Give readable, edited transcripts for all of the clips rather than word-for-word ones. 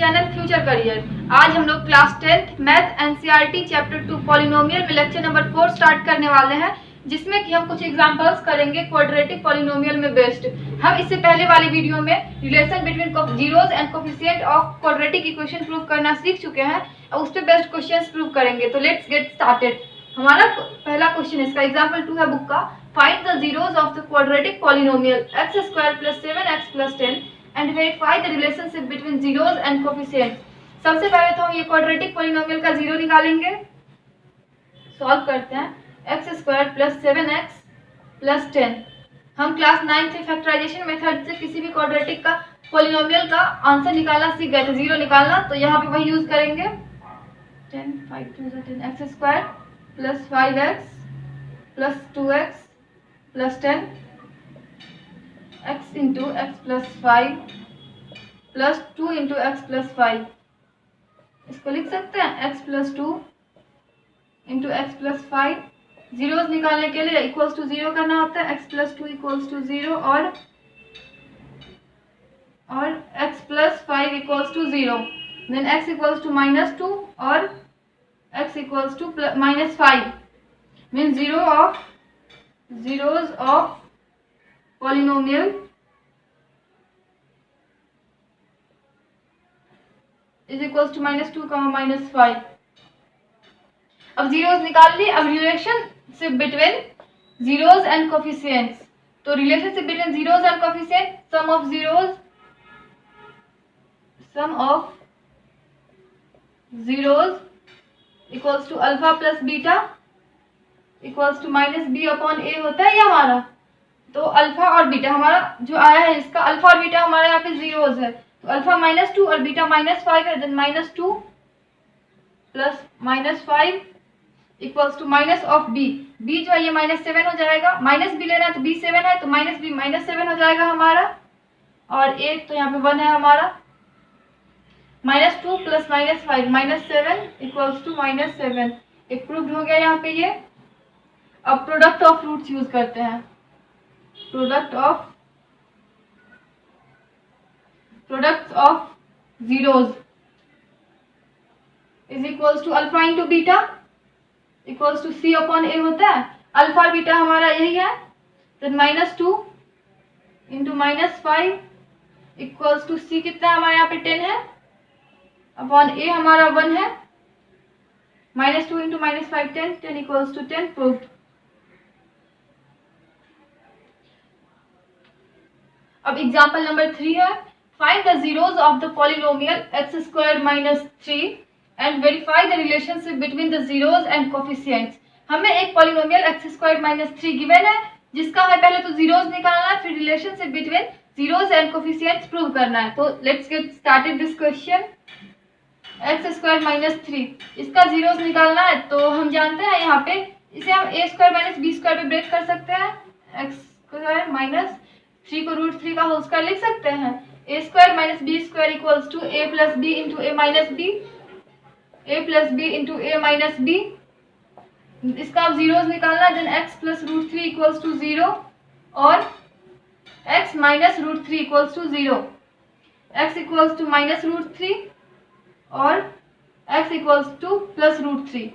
Channel future career. आज हम लोग class 10th math NCERT chapter 2 polynomial में लेक्चर नंबर 4 स्टार्ट करने वाले हैं, जिसमें कि हम कुछ एग्जांपल्स करेंगे क्वाड्रेटिक पॉलिनोमियल में बेस्ड। हम इससे पहले वाली वीडियो में relation between zeros and coefficient of quadratic equation prove करना सीख चुके हैं और उस पर बेस्ड क्वेश्चंस प्रूव करेंगे। तो लेट्स गेट स्टार्टेड। हमारा पहला क्वेश्चन इसका एग्जाम्पल 2 है बुक का। Find the zeros of the quadratic polynomial x² + 7x + 10 and verify the relationship between zeros and coefficients। सबसे पहले तो हम ये क्वाड्रेटिक पॉलिनोमियल का जीरो निकालेंगे। सॉल्व करते हैं। x² + 7x + 10। हम क्लास 9 से फैक्टराइजेशन मेथड से किसी भी क्वाड्रेटिक का पॉलिनोमियल का आंसर निकालना सीख गए थे, जीरो निकालना। तो यहाँ पे वही यूज करेंगे। 10 5 2 10 x² + 5x + 2x + 10 x into x plus 5 plus 2 into x plus 5। इसको लिख सकते हैं x plus 2 into x plus 5। Zeros निकालने के लिए इक्वल्स टू जीरो करना होता है। x plus 2 इक्वल्स टू 0 और x plus 5 equals to 0। Then x equals to -2 और x equals to -5। Mean zeros of polynomial is equals to -2, -5। अब zeros निकाल लिए। अब relationship between zeros and coefficients. तो relationship between zeros and coefficient, sum of zeros equals to alpha plus beta equals to -b/a होता है ये हमारा। तो अल्फा और बीटा हमारा जो आया है, इसका अल्फा और बीटा हमारे यहाँ पे जीरोस है। तो अल्फा -2 और बीटा -5 है। Then -2 plus -5 equals to minus of b। b जो है ये -7 हो जाएगा। माइनस b लेना है तो b 7 है, तो -b -7 हो जाएगा हमारा। और a तो यहाँ पे 1 है हमारा। -2 प्लस -5 -7 इक्वल्स टू -7। एक प्रूव्ड हो गया यहाँ पे ये। अब प्रोडक्ट ऑफ रूट्स यूज करते हैं। Product of zeros is equals to alpha into beta equals to c/a होता है। अल्फा और बीटा हमारा यही है। Then -2 into -5 equals to c कितना है हमारे यहाँ पे 10 है अपॉन a हमारा 1 है। -2 इंटू -5 10 इक्वल्स टू 10 प्रूव्ड। अब एग्जाम्पल नंबर 3 है। Find the zeros of the polynomial x² - 3 and verify the relationship between the zeros and coefficients. हमें एक पॉलिनोमियल x² - 3 गिवन है, जिसका हमें पहले तो जीरोस निकालना है, फिर relationship between zeros and coefficients prove करना है। तो let's get started this question. x² - 3 इसका जीरोस निकालना है। तो हम जानते हैं यहाँ पे इसे हम a² - b² पे ब्रेक कर सकते हैं। x² - 3 को √3 का होल स्क्वायर लिख सकते हैं। a² - b² equals to a plus b into a minus b, a plus b into a minus b। इसका अब जीरोस निकालना है। Then x plus √3 equals to 0 और x minus √3 equals to 0। x equals to -√3 और x equals to plus √3।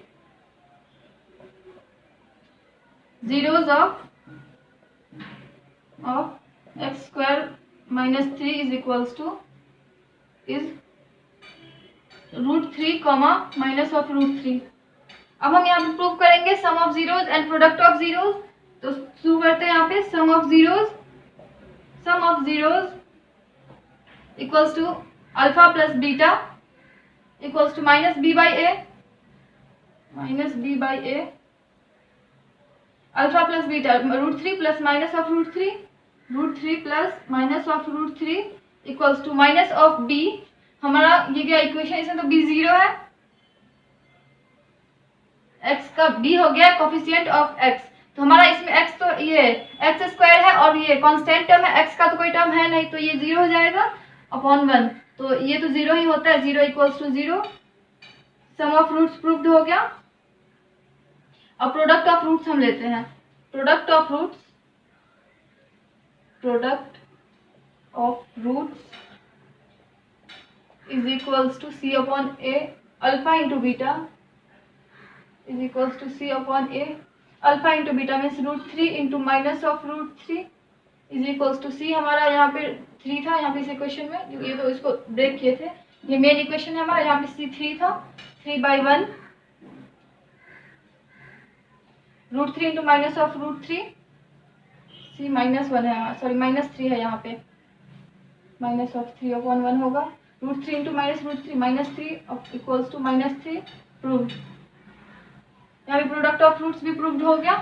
Zeros of x² - 3 is equals to √3 minus of √3। अब हम यहाँ पे प्रूव करेंगे sum of zeros and product of zeros. तो शुरू करते हैं यहाँ पे। Sum of zeros equals to alpha plus beta equals to -b/a alpha plus beta √3 plus minus of √3 plus minus of √3 equals to minus of b। हमारा ये क्या equation, इसमें तो b 0 है। x का b हो गया कोफिशिएंट ऑफ x। तो हमारा इसमें x तो ये x² है और ये कांस्टेंट टर्म है, x का तो कोई टर्म है नहीं, तो ये 0 हो जाएगा अपॉन 1। तो ये तो 0 ही होता है। 0 equals to 0। Sum of roots proved हो गया। अब प्रोडक्ट ऑफ रूट्स हम लेते हैं। Product of roots is equals to C upon A, alpha into beta is equals to C upon A, alpha into beta means √3 into minus of √3 is equals to C. हमारा यहाँ पे 3 था यहाँ पे इस इक्वेशन में, ये तो इसको ब्रेक किए थे, ये मेन इक्वेशन है हमारा, यहाँ पे सी 3 था, 3/1 √3 इंटू माइनस ऑफ √3, सी -1 है, सॉरी -3 है यहाँ पे, माइनस ऑफ 3/1 होगा, √3 into minus √3 -3 equals to -3 proved. यहाँ पे प्रोडक्ट ऑफ रूट्स भी प्रूव्ड हो गया।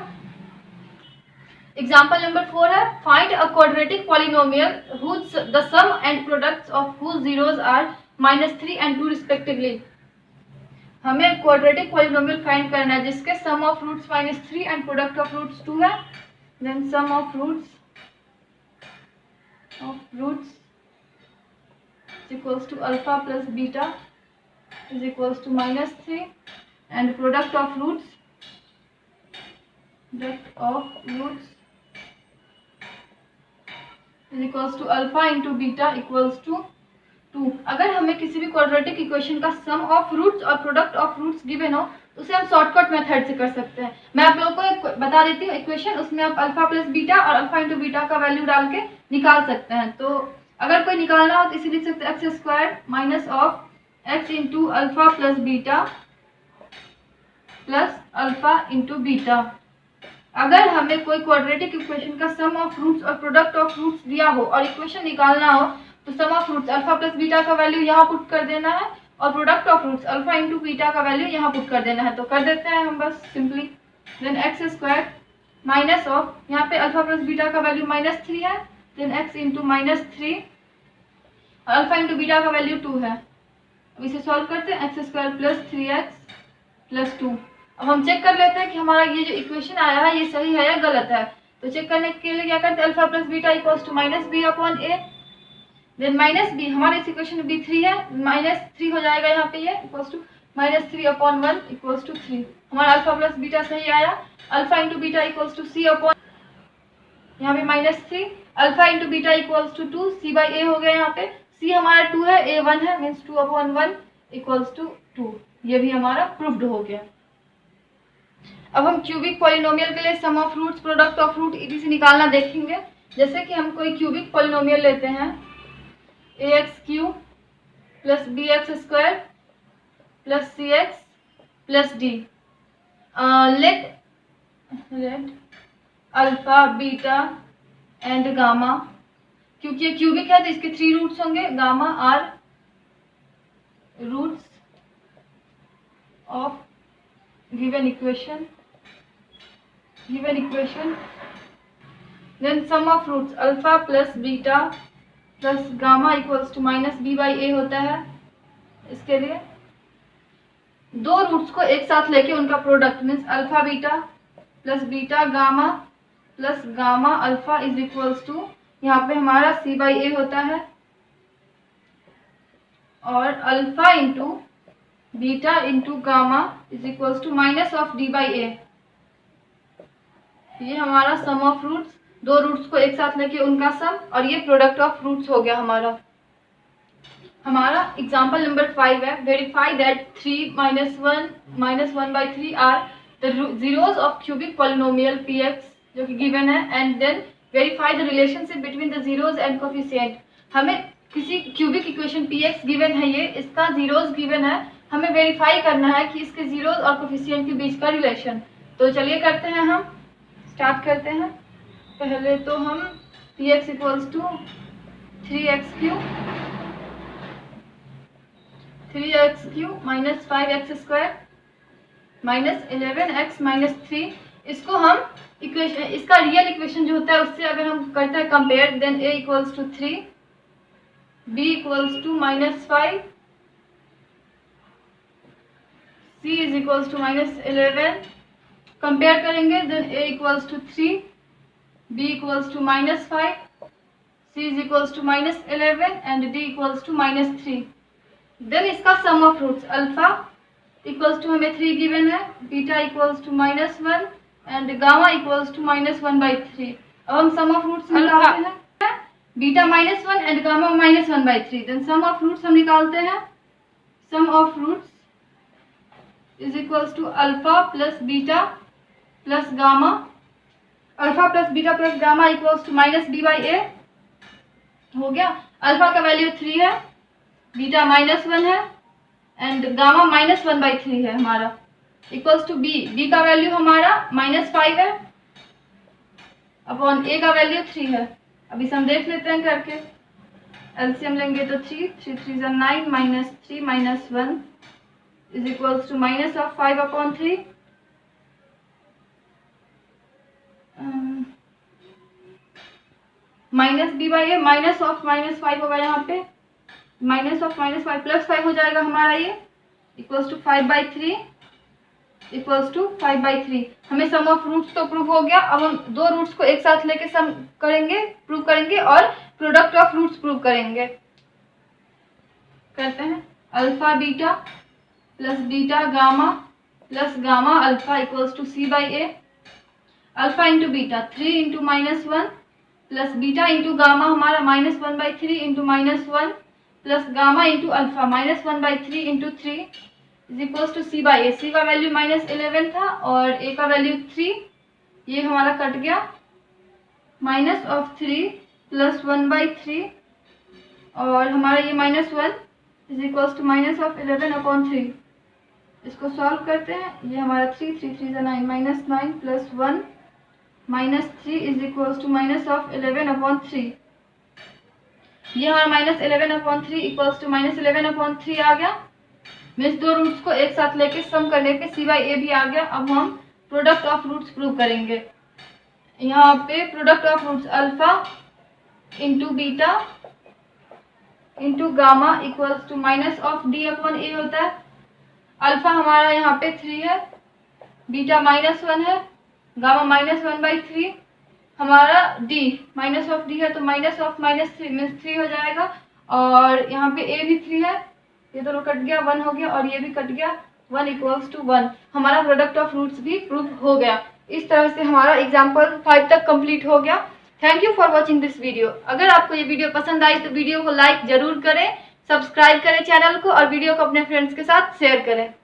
एग्जाम्पल नंबर 4 है, find a quadratic polynomial whose the sum and products of whose zeros are -3 and 2 respectively। हमें क्वाड्रेटिक पॉलिनोमियल फाइंड करना है जिसके sum of roots -3 and product of roots 2 है। Then sum of roots equals to alpha plus beta is equals to -3 and product of roots is equals to alpha into beta equals to 2। अगर हमें किसी भी quadratic equation का sum of roots और product of roots given हो तो उसे हम शॉर्टकट मेथड से कर सकते हैं। मैं आप लोगों को एक बता देती हूँ इक्वेशन, उसमें आप अल्फा प्लस बीटा और अल्फा इंटू बीटा का वैल्यू डाल के निकाल सकते हैं। तो अगर कोई निकालना हो तो इसे लिख सकते हैं x² minus of x into alpha plus beta plus alpha into beta. अगर हमें कोई क्वाड्रेटिक इक्वेशन का सम ऑफ रूट्स और प्रोडक्ट ऑफ रूट्स दिया हो और इक्वेशन निकालना हो तो sum of roots alpha plus beta का वैल्यू यहाँ पुट कर देना है और product of roots alpha into beta का वैल्यू यहाँ पुट कर देना है। तो कर देते हैं हम बस simply. Then x² minus of, यहाँ पे अल्फा प्लस बीटा का वैल्यू -3 है, देन x इंटू -3 और अल्फा इंटू बीटा का वैल्यू 2 है। अब इसे सॉल्व करते हैं, x² प्लस 3x प्लस 2। अब हम चेक कर लेते हैं कि हमारा ये जो इक्वेशन आया है ये सही है या गलत है। तो चेक करने के लिए क्या करते हैं, alpha plus beta equals to -b upon a, then -b, हमारे इस इक्वेशन में b3 है, -3 हो जाएगा यहाँ पे, ये equals to -3 upon 1 equals to 3। हमारा अल्फा प्लस बीटा सही आया। Alpha into beta equals to c upon, यहाँ पे -3, alpha into beta equals to 2, c/a हो गया, यहाँ पे c हमारा 2 है, a 1 है, मीन्स 2 अपॉन 1 इक्वल्स टू 2। ये भी हमारा प्रूव्ड हो गया। अब हम क्यूबिक पॉलिनोमियल के लिए sum of roots, product of root इसे निकालना देखेंगे। जैसे कि हम कोई क्यूबिक पॉलिनोमियल लेते हैं, ax³ plus bx² plus cx plus d, let alpha beta and gamma, क्योंकि ये क्यूबिक है तो इसके 3 रूट्स होंगे, gamma are roots of given equation, then sum of roots alpha plus beta plus gamma equals to -b/a होता है। इसके लिए दो रूट्स को एक साथ लेके उनका product means alpha beta plus beta gamma plus gamma alpha is equals to, यहाँ पे हमारा c/a होता है और alpha into beta into gamma is equals to minus of d/a। ये हमारा सम ऑफ रूट्स, दो रूट्स को एक साथ लेके उनका सम, और ये प्रोडक्ट ऑफ रूट्स हो गया हमारा। एग्जांपल नंबर 5 है, verify that 3 - 1/3 are the zeros of cubic polynomial px जो कि गिवन है, and then verify the relationship between the zeros and coefficient. हमें किसी क्यूबिक इक्वेशन px गिवन है, ये इसका जीरोस गिवन है, हमें वेरीफाई करना है कि इसके जीरोस और कोफिशिएंट के बीच का रिलेशन। तो चलिए करते हैं, हम स्टार्ट करते हैं। पहले तो हम px equals to 3x³ minus 5x² minus 11x minus 3, इसको हम इक्वेशन, इसका रियल इक्वेशन जो होता है उससे अगर हम करते हैं compare, then a equals to 3, b equals to -5, c is equals to -11, compare करेंगे, then a equals to 3, b equals to -5, c is equals to -11 and d equals to -3। Then इसका sum of roots alpha equals to हमें 3 given है, beta equals to -1 and gamma equals to -1/3। अब हम sum of roots निकालते हैं, beta -1 and gamma -1/3। Then sum of roots हम निकालते हैं। Sum of roots is equals to alpha plus beta plus gamma. Alpha plus beta plus gamma equals to -b/a हो गया। Alpha का वैल्यू 3 है, beta -1 है एंड गामा -1/3 है हमारा, इक्वल्स टू बी का वैल्यू हमारा -5 है अपॉन ए का वैल्यू 3 है। अभी हम देख लेते हैं करके। एलसीएम लेंगे तो 3 3 3 9 -3 -1 is equals to -5/3 -b/a minus of -5 होगा यहाँ पे, माइनस ऑफ -5 +5 हो जाएगा हमारा ये, इक्वल्स टू 5/3 इक्वल्स टू 5/3। हमें सम ऑफ रूट्स तो प्रूव हो गया। अब हम दो रूट्स को एक साथ लेके सम करेंगे, प्रूव करेंगे और प्रोडक्ट ऑफ रूट्स प्रूव करेंगे। करते हैं। Alpha beta plus beta gamma plus gamma alpha equals to c/a। Alpha into beta 3 into -1 plus beta into gamma हमारा -1/3 into -1 plus gamma into alpha -1/3 into 3 is equals to c/a। c का value -11 था और a का value 3, ये हमारा cut गया। -3 plus 1/3 और हमारा ये -1 इज इक्वल्स टू -11/3। इसको सॉल्व करते हैं। ये हमारा 3 3 3 9 -9 प्लस 1 -3 इज इक्वल्स टू -11/3। ये हमारा -11/3 इक्वल्स टू -11/3 आ गया। मीन्स दो रूट्स को एक साथ लेके सम करने पे c/a भी आ गया। अब हम प्रोडक्ट ऑफ रूट्स प्रूव करेंगे। यहाँ पे product of roots alpha into beta into gamma equals to -d/a होता है। अल्फा हमारा यहाँ पे 3 है, बीटा -1 है, गामा -1/3, हमारा d -d है तो -3 मीन्स 3 हो जाएगा। और यहाँ पे a भी 3 है, ये दोनों कट गया, 1 हो गया और ये भी कट गया, 1 इक्वल्स टू 1। हमारा प्रोडक्ट ऑफ रूट्स भी प्रूव हो गया। इस तरह से हमारा एग्जाम्पल 5 तक कंप्लीट हो गया। Thank you for watching this video. अगर आपको ये वीडियो पसंद आई तो वीडियो को लाइक जरूर करें, सब्सक्राइब करें चैनल को और वीडियो को अपने फ्रेंड्स के साथ शेयर करें।